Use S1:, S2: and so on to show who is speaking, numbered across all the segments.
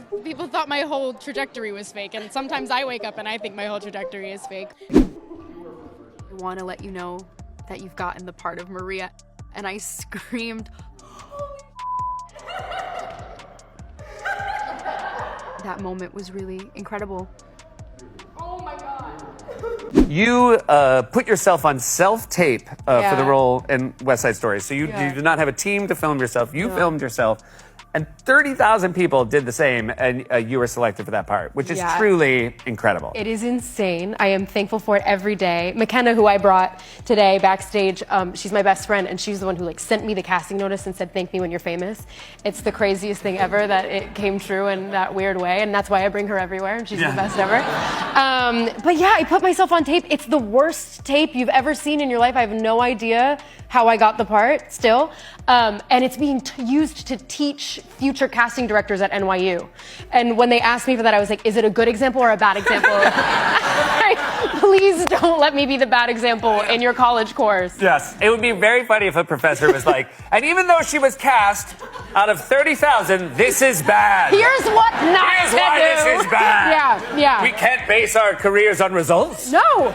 S1: people thought my whole trajectory was fake, and sometimes I wake up and I think my whole trajectory is fake. I want to let you know that you've gotten the part of Maria, and I screamed, "Holy!" That moment was really incredible. Oh my God.
S2: You put yourself on self-tape for the role in West Side Story. So you did not have a team to film yourself. You filmed yourself. And 30,000 people did the same, and you were selected for that part, which is truly incredible.
S3: It is insane. I am thankful for it every day. McKenna, who I brought today backstage, she's my best friend, and she's the one who sent me the casting notice and said, "Thank me when you're famous." It's the craziest thing ever that it came true in that weird way, and that's why I bring her everywhere, and she's the best ever. But yeah, I put myself on tape. It's the worst tape you've ever seen in your life. I have no idea how I got the part still. And it's being used to teach future casting directors at NYU. And when they asked me for that, I was like, is it a good example or a bad example? Please don't let me be the bad example in your college course.
S2: Yes, it would be very funny if a professor was like, and even though she was cast out of 30,000, this is bad.
S3: Here's what not
S2: Here's
S3: to
S2: why
S3: do.
S2: this is bad.
S3: Yeah.
S2: We can't base our careers on results.
S3: No.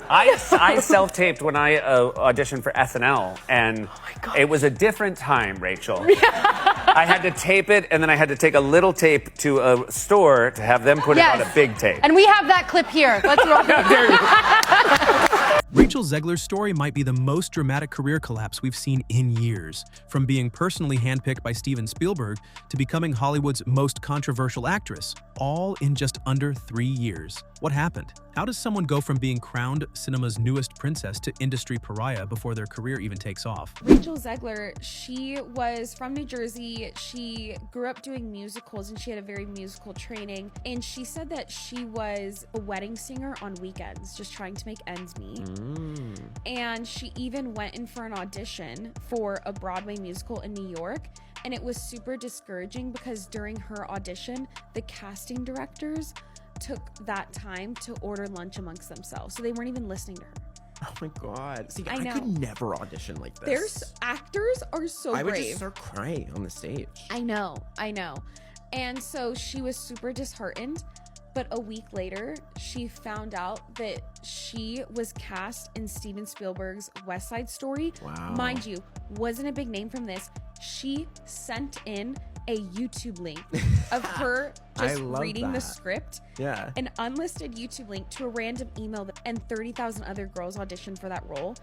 S2: I self-taped when I auditioned for SNL, and it was a different time, Rachel. I had to tape it, and then I had to take a little tape to a store to have them put it on a big tape.
S3: And we have that clip here. Let's roll it.
S4: Rachel Zegler's story might be the most dramatic career collapse we've seen in years. From being personally handpicked by Steven Spielberg to becoming Hollywood's most controversial actress, all in just under 3 years. What happened? How does someone go from being crowned cinema's newest princess to industry pariah before their career even takes off?
S5: Rachel Zegler, she was from New Jersey. She grew up doing musicals and she had a very musical training. And she said that she was a wedding singer on weekends, just trying to make ends meet. And she even went in for an audition for a Broadway musical in New York. And it was super discouraging because during her audition, the casting directors took that time to order lunch amongst themselves. So they weren't even listening to her.
S6: Oh my God. See,
S5: I know.
S6: I could never audition like this.
S5: There's actors are so brave.
S6: I would just start crying on the stage.
S5: I know. And so she was super disheartened. But a week later, she found out that she was cast in Steven Spielberg's West Side Story.
S6: Wow.
S5: Mind you, wasn't a big name from this. She sent in a YouTube link of her just reading the script.
S6: Yeah.
S5: An unlisted YouTube link to a random email, and 30,000 other girls auditioned for that role.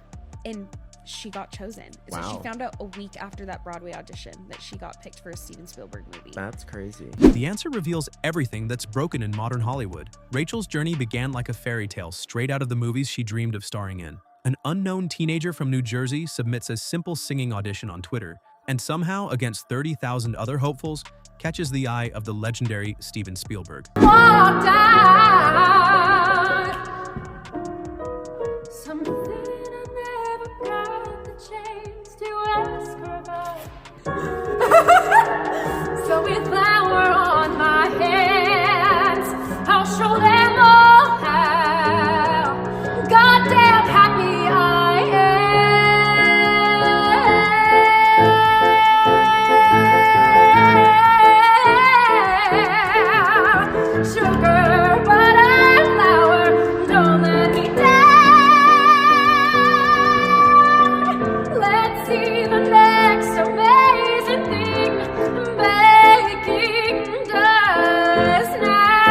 S5: And she got chosen. So she found out a week after that Broadway audition that she got picked for a Steven Spielberg movie.
S6: That's crazy.
S4: The answer reveals everything that's broken in modern Hollywood. Rachel's journey began like a fairy tale straight out of the movies she dreamed of starring in. An unknown teenager from New Jersey submits a simple singing audition on Twitter, and somehow, against 30,000 other hopefuls, catches the eye of the legendary Steven Spielberg.
S3: Walked out. Something I never got the chance to ask her about. So with flower on my hands, I'll show them all how goddamn happy I am. Sugar, butter, flour, don't let me down. Let's see the next amazing thing baking does now.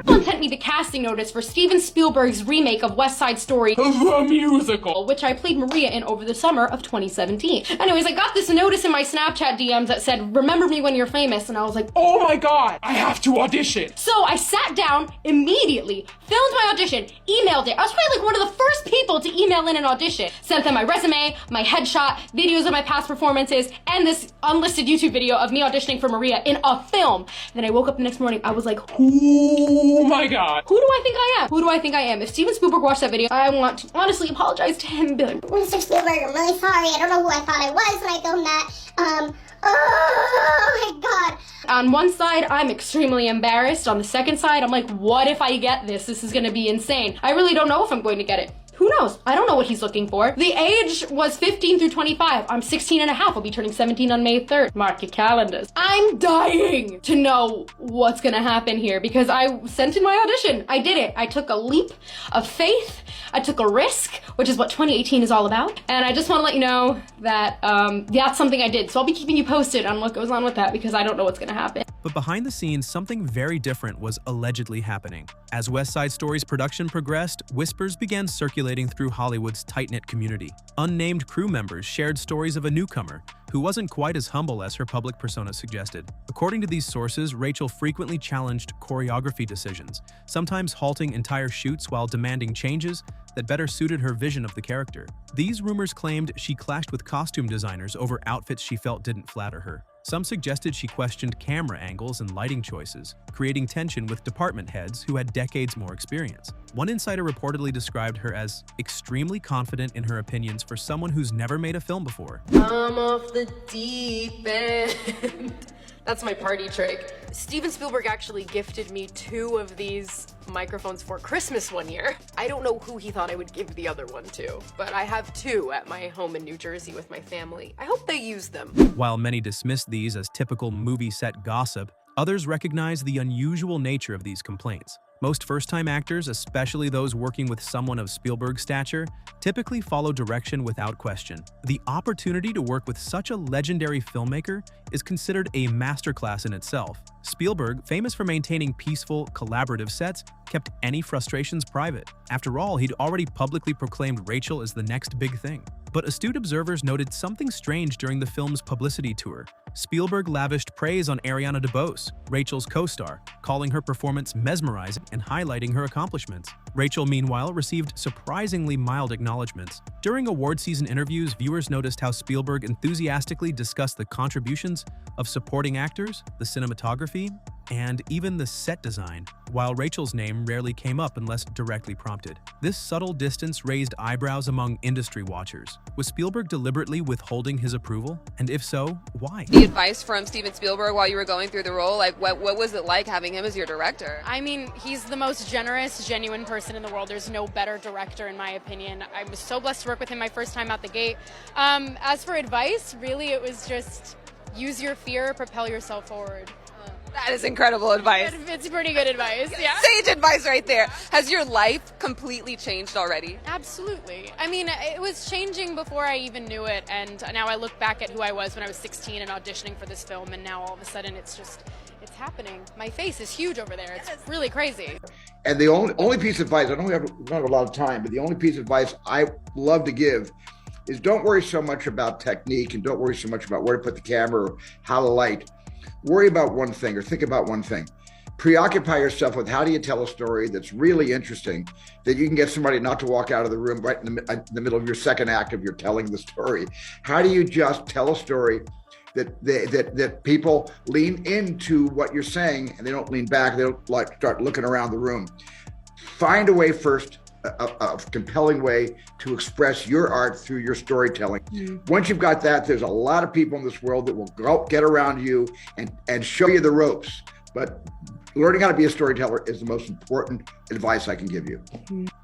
S7: Someone sent me the casting notice for Steven Spielberg's remake of West Side Story, the musical, which I played Maria in over the summer of 2017. Anyways, I got this notice in my Snapchat DMs that said, "Remember me when you're famous," and I was like, oh my God, I have to audition. So I sat down immediately, filmed my audition, emailed it. I was probably like one of the first people to email in an audition. Sent them my resume, my headshot, videos of my past performances, and this unlisted YouTube video of me auditioning for Maria in a film. Then I woke up the next morning, I was like, oh my God, who do I think I am? Who do I think I am? If Steven Spielberg watched that video, I want to honestly apologize to him and be like,
S8: Mr. Spielberg, I'm really sorry. I don't know who I thought I was when I filmed that. Oh my God.
S7: on one side, I'm extremely embarrassed. On the second side, I'm like, what if I get this? This is gonna be insane. I really don't know if I'm going to get it. Who knows? I don't know what he's looking for. The age was 15 through 25. I'm 16 and a half. I'll be turning 17 on May 3rd. Mark your calendars. I'm dying to know what's gonna happen here because I sent in my audition. I did it. I took a leap of faith. I took a risk, which is what 2018 is all about. And I just want to let you know that that's something I did. So I'll be keeping you posted on what goes on with that because I don't know what's gonna happen.
S4: But behind the scenes, something very different was allegedly happening. As West Side Story's production progressed, whispers began circulating through Hollywood's tight-knit community. Unnamed crew members shared stories of a newcomer who wasn't quite as humble as her public persona suggested. According to these sources, Rachel frequently challenged choreography decisions, sometimes halting entire shoots while demanding changes that better suited her vision of the character. These rumors claimed she clashed with costume designers over outfits she felt didn't flatter her. Some suggested she questioned camera angles and lighting choices, creating tension with department heads who had decades more experience. One insider reportedly described her as extremely confident in her opinions for someone who's never made a film before.
S3: I'm off the deep end. That's my party trick. Steven Spielberg actually gifted me 2 of these microphones for Christmas one year. I don't know who he thought I would give the other one to, but I have 2 at my home in New Jersey with my family. I hope they use them.
S4: While many dismissed these as typical movie set gossip, others recognize the unusual nature of these complaints. Most first-time actors, especially those working with someone of Spielberg's stature, typically follow direction without question. The opportunity to work with such a legendary filmmaker is considered a masterclass in itself. Spielberg, famous for maintaining peaceful, collaborative sets, kept any frustrations private. After all, he'd already publicly proclaimed Rachel as the next big thing. But astute observers noted something strange during the film's publicity tour. Spielberg lavished praise on Ariana DeBose, Rachel's co-star, calling her performance mesmerizing and highlighting her accomplishments. Rachel, meanwhile, received surprisingly mild acknowledgments. During award season interviews, viewers noticed how Spielberg enthusiastically discussed the contributions of supporting actors, the cinematography, and even the set design, while Rachel's name rarely came up unless directly prompted. This subtle distance raised eyebrows among industry watchers. Was Spielberg deliberately withholding his approval? And if so, why?
S9: The advice from Steven Spielberg while you were going through the role, like what was it like having him as your director?
S1: I mean, he's the most generous, genuine person in the world. There's no better director, in my opinion. I was so blessed to work with him my first time out the gate. As for advice, really, it was just use your fear, propel yourself forward.
S9: That is incredible advice.
S1: It's pretty good advice, yeah.
S9: Sage advice right there. Has your life completely changed already?
S1: Absolutely. I mean, it was changing before I even knew it, and now I look back at who I was when I was 16 and auditioning for this film, and now all of a sudden it's happening. My face is huge over there. It's really crazy.
S10: And the only piece of advice, I don't have a lot of time, but the only piece of advice I love to give is don't worry so much about technique and don't worry so much about where to put the camera or how to light. Worry about one thing or think about one thing. Preoccupy yourself with how do you tell a story that's really interesting, that you can get somebody not to walk out of the room right in the middle of your second act of your telling the story. How do you just tell a story that people lean into what you're saying and they don't lean back, they don't like start looking around the room. Find a way first, a compelling way to express your art through your storytelling. Once you've got that, there's a lot of people in this world that will get around you and show you the ropes. But learning how to be a storyteller is the most important advice I can give you.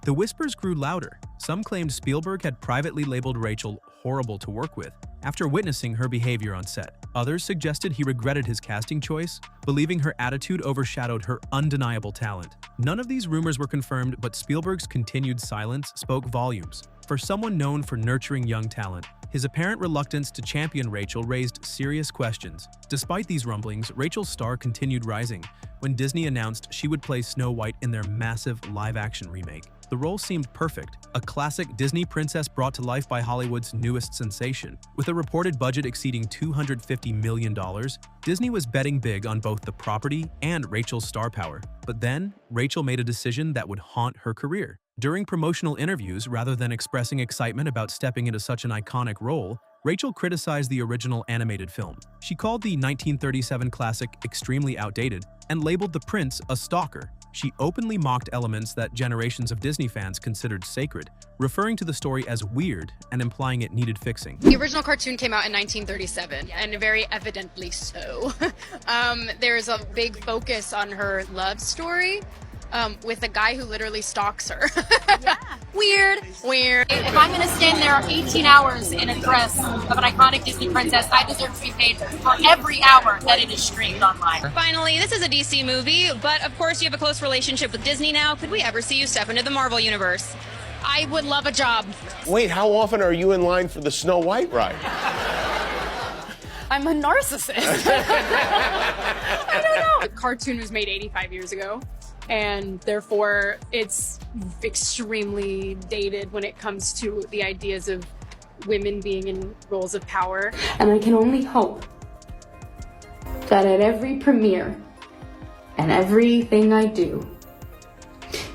S4: The whispers grew louder. Some claimed Spielberg had privately labeled Rachel horrible to work with after witnessing her behavior on set. Others suggested he regretted his casting choice, believing her attitude overshadowed her undeniable talent. None of these rumors were confirmed, but Spielberg's continued silence spoke volumes. For someone known for nurturing young talent, his apparent reluctance to champion Rachel raised serious questions. Despite these rumblings, Rachel's star continued rising when Disney announced she would play Snow White in their massive live-action remake. The role seemed perfect, a classic Disney princess brought to life by Hollywood's newest sensation. With a reported budget exceeding $250 million, Disney was betting big on both the property and Rachel's star power. But then, Rachel made a decision that would haunt her career. During promotional interviews, rather than expressing excitement about stepping into such an iconic role, Rachel criticized the original animated film. She called the 1937 classic extremely outdated and labeled the prince a stalker. She openly mocked elements that generations of Disney fans considered sacred, referring to the story as weird and implying it needed fixing.
S1: The original cartoon came out in 1937, and very evidently so. There's a big focus on her love story, with a guy who literally stalks her.
S7: Weird. If I'm gonna stand there 18 hours in a dress of an iconic Disney princess, I deserve to be paid for every hour that it is streamed online.
S11: Finally, this is a DC movie, but of course you have a close relationship with Disney now. Could we ever see you step into the Marvel Universe?
S7: I would love a job.
S12: Wait, how often are you in line for the Snow White ride?
S1: I'm a narcissist. I don't know. The cartoon was made 85 years ago, and therefore it's extremely dated when it comes to the ideas of women being in roles of power.
S7: And I can only hope that at every premiere and everything I do,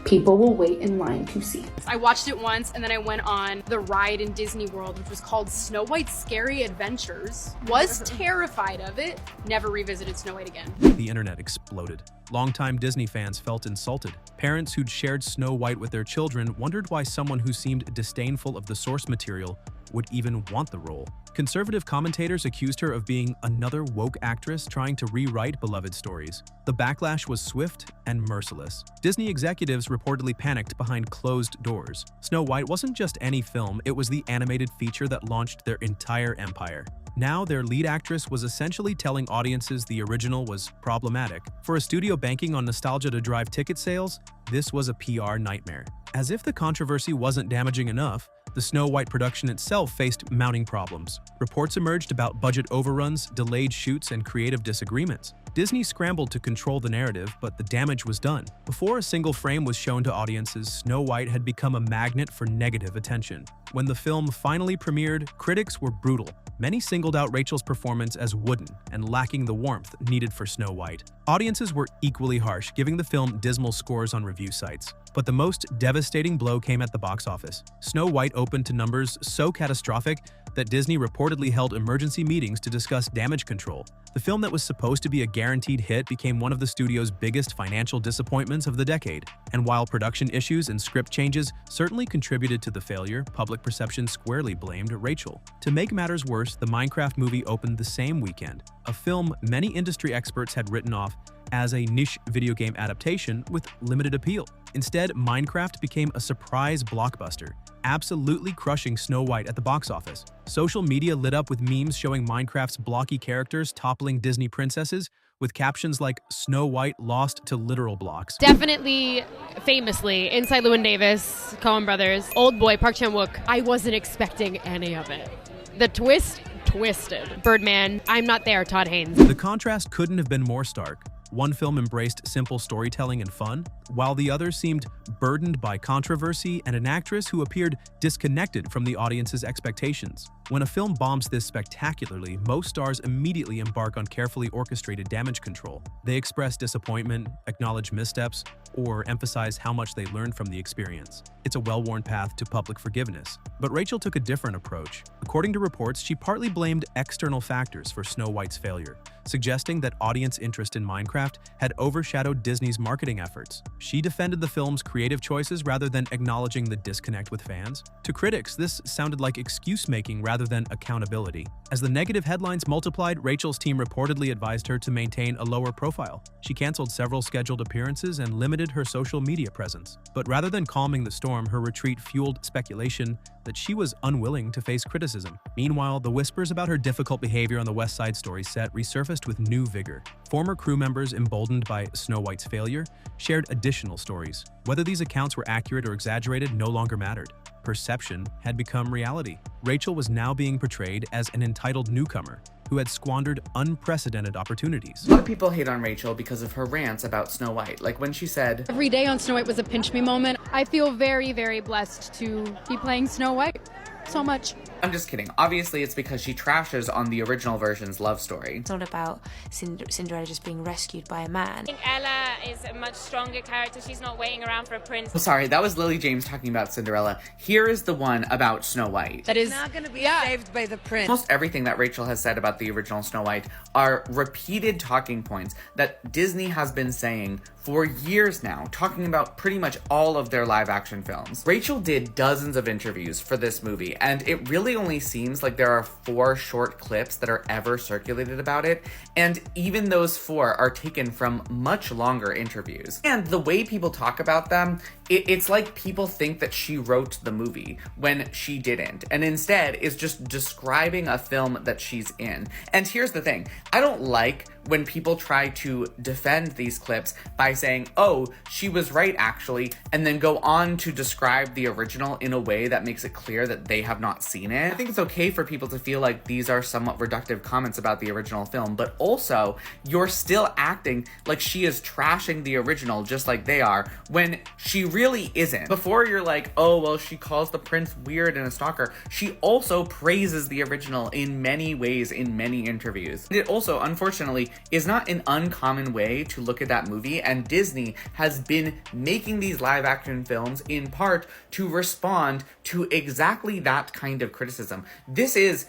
S7: people will wait in line to see.
S1: I watched it once, and then I went on the ride in Disney World, which was called Snow White's Scary Adventures. Was terrified of it. Never revisited Snow White again.
S4: The internet exploded. Longtime Disney fans felt insulted. Parents who'd shared Snow White with their children wondered why someone who seemed disdainful of the source material would even want the role. Conservative commentators accused her of being another woke actress trying to rewrite beloved stories. The backlash was swift and merciless. Disney executives reportedly panicked behind closed doors. Snow White wasn't just any film, it was the animated feature that launched their entire empire. Now their lead actress was essentially telling audiences the original was problematic. For a studio banking on nostalgia to drive ticket sales, this was a PR nightmare. As if the controversy wasn't damaging enough, the Snow White production itself faced mounting problems. Reports emerged about budget overruns, delayed shoots, and creative disagreements. Disney scrambled to control the narrative, but the damage was done. Before a single frame was shown to audiences, Snow White had become a magnet for negative attention. When the film finally premiered, critics were brutal. Many singled out Rachel's performance as wooden and lacking the warmth needed for Snow White. Audiences were equally harsh, giving the film dismal scores on review sites. But the most devastating blow came at the box office. Snow White opened to numbers so catastrophic that Disney reportedly held emergency meetings to discuss damage control. The film that was supposed to be a guaranteed hit became one of the studio's biggest financial disappointments of the decade. And while production issues and script changes certainly contributed to the failure, public perception squarely blamed Rachel. To make matters worse, the Minecraft movie opened the same weekend, a film many industry experts had written off as a niche video game adaptation with limited appeal. Instead, Minecraft became a surprise blockbuster, absolutely crushing Snow White at the box office. Social media lit up with memes showing Minecraft's blocky characters toppling Disney princesses, with captions like "Snow White lost to literal blocks."
S3: Definitely, famously, Inside Llewyn Davis, Coen Brothers, Old Boy, Park Chan-wook. I wasn't expecting any of it. The twist, twisted. Birdman, I'm Not There, Todd Haynes.
S4: The contrast couldn't have been more stark. One film embraced simple storytelling and fun, while the other seemed burdened by controversy and an actress who appeared disconnected from the audience's expectations. When a film bombs this spectacularly, most stars immediately embark on carefully orchestrated damage control. They express disappointment, acknowledge missteps, or emphasize how much they learned from the experience. It's a well-worn path to public forgiveness. But Rachel took a different approach. According to reports, she partly blamed external factors for Snow White's failure, suggesting that audience interest in Minecraft had overshadowed Disney's marketing efforts. She defended the film's creative choices rather than acknowledging the disconnect with fans. To critics, this sounded like excuse-making rather than accountability. As the negative headlines multiplied, Rachel's team reportedly advised her to maintain a lower profile. She canceled several scheduled appearances and limited her social media presence. But rather than calming the storm, her retreat fueled speculation that she was unwilling to face criticism. Meanwhile, the whispers about her difficult behavior on the West Side Story set resurfaced with new vigor. Former crew members, emboldened by Snow White's failure, shared additional stories. Whether these accounts were accurate or exaggerated no longer mattered. Perception had become reality. Rachel was now being portrayed as an entitled newcomer who had squandered unprecedented opportunities.
S13: A lot of people hate on Rachel because of her rants about Snow White. Like when she said,
S1: Every day on Snow White was a pinch me moment. I feel very, very blessed to be playing Snow White so much.
S13: I'm just kidding. Obviously, it's because she trashes on the original version's love story.
S14: It's not about Cinderella just being rescued by a man.
S15: I think Ella is a much stronger character. She's not waiting around for a prince.
S13: Oh, sorry, that was Lily James talking about Cinderella. Here is the one about Snow White.
S1: That is
S16: not going to be saved by the prince.
S13: Almost everything that Rachel has said about the original Snow White are repeated talking points that Disney has been saying for years now, talking about pretty much all of their live action films. Rachel did dozens of interviews for this movie, and it really really only seems like there are 4 short clips that are ever circulated about it, and even those 4 are taken from much longer interviews. And the way people talk about them, it's like people think that she wrote the movie when she didn't, and instead is just describing a film that she's in. And here's the thing, I don't like when people try to defend these clips by saying, oh, she was right actually, and then go on to describe the original in a way that makes it clear that they have not seen it. I think it's okay for people to feel like these are somewhat reductive comments about the original film, but also you're still acting like she is trashing the original just like they are, when she really isn't. Before you're like, oh, well, she calls the prince weird and a stalker, she also praises the original in many ways in many interviews. It also, unfortunately, is not an uncommon way to look at that movie, and Disney has been making these live action films in part to respond to exactly that kind of criticism. This is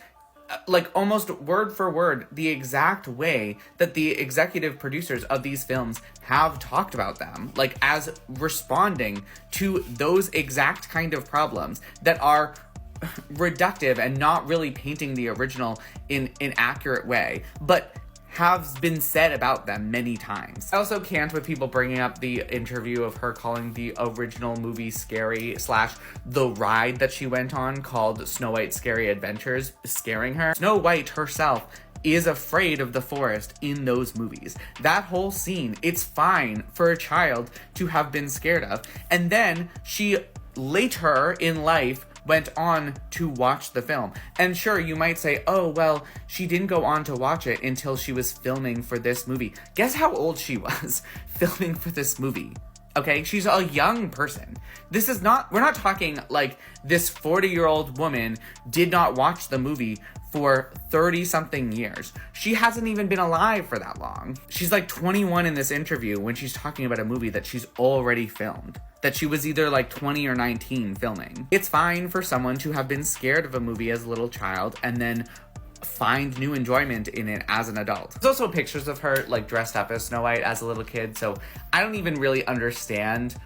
S13: like almost word for word the exact way that the executive producers of these films have talked about them, like as responding to those exact kind of problems that are reductive and not really painting the original in an accurate way, but have been said about them many times. I also can't with people bringing up the interview of her calling the original movie scary / the ride that she went on called Snow White's Scary Adventures scaring her. Snow White herself is afraid of the forest in those movies. That whole scene, it's fine for a child to have been scared of. And then she later in life went on to watch the film. And sure, you might say, oh, well, she didn't go on to watch it until she was filming for this movie. Guess how old she was filming for this movie? Okay, she's a young person. This is not, we're not talking like this 40-year-old woman did not watch the movie for 30-something years. She hasn't even been alive for that long. She's like 21 in this interview when she's talking about a movie that she's already filmed, that she was either like 20 or 19 filming. It's fine for someone to have been scared of a movie as a little child and then find new enjoyment in it as an adult. There's also pictures of her like dressed up as Snow White as a little kid, so I don't even really understand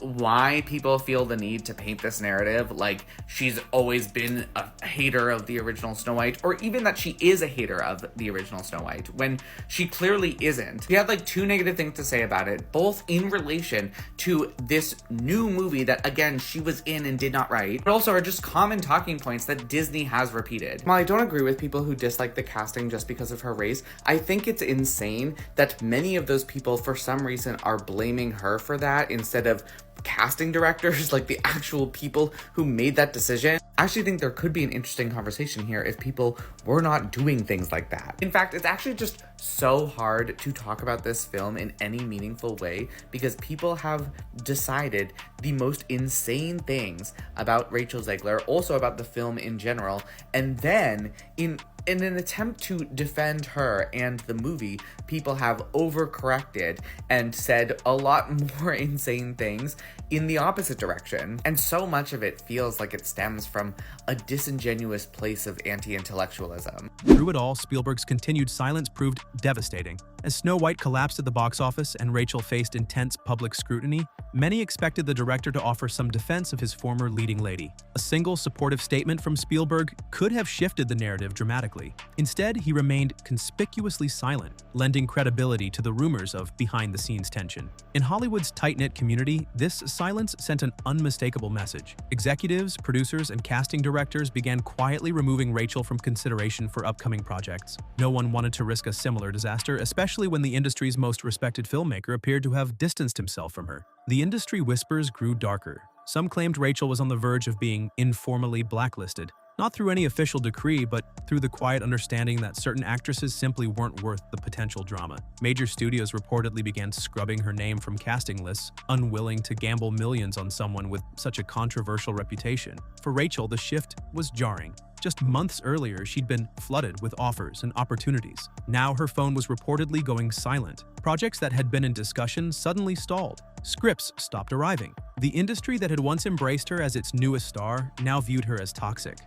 S13: why people feel the need to paint this narrative like she's always been a hater of the original Snow White, or even that she is a hater of the original Snow White, when she clearly isn't. She had like 2 negative things to say about it, both in relation to this new movie that, again, she was in and did not write, but also are just common talking points that Disney has repeated. While I don't agree with people who dislike the casting just because of her race, I think it's insane that many of those people, for some reason, are blaming her for that instead of casting directors, like the actual people who made that decision. I actually think there could be an interesting conversation here if people were not doing things like that. In fact, it's actually just so hard to talk about this film in any meaningful way because people have decided the most insane things about Rachel Zegler, also about the film in general, and then in an attempt to defend her and the movie, people have overcorrected and said a lot more insane things in the opposite direction. And so much of it feels like it stems from a disingenuous place of anti-intellectualism.
S4: Through it all, Spielberg's continued silence proved devastating. As Snow White collapsed at the box office and Rachel faced intense public scrutiny, many expected the director to offer some defense of his former leading lady. A single supportive statement from Spielberg could have shifted the narrative dramatically. Instead, he remained conspicuously silent, lending credibility to the rumors of behind-the-scenes tension. In Hollywood's tight-knit community, this silence sent an unmistakable message. Executives, producers, and casting directors began quietly removing Rachel from consideration for upcoming projects. No one wanted to risk a similar disaster, especially when the industry's most respected filmmaker appeared to have distanced himself from her. The industry whispers grew darker. Some claimed Rachel was on the verge of being informally blacklisted, not through any official decree, but through the quiet understanding that certain actresses simply weren't worth the potential drama. Major studios reportedly began scrubbing her name from casting lists, unwilling to gamble millions on someone with such a controversial reputation. For Rachel, the shift was jarring. Just months earlier, she'd been flooded with offers and opportunities. Now her phone was reportedly going silent. Projects that had been in discussion suddenly stalled. Scripts stopped arriving. The industry that had once embraced her as its newest star now viewed her as toxic.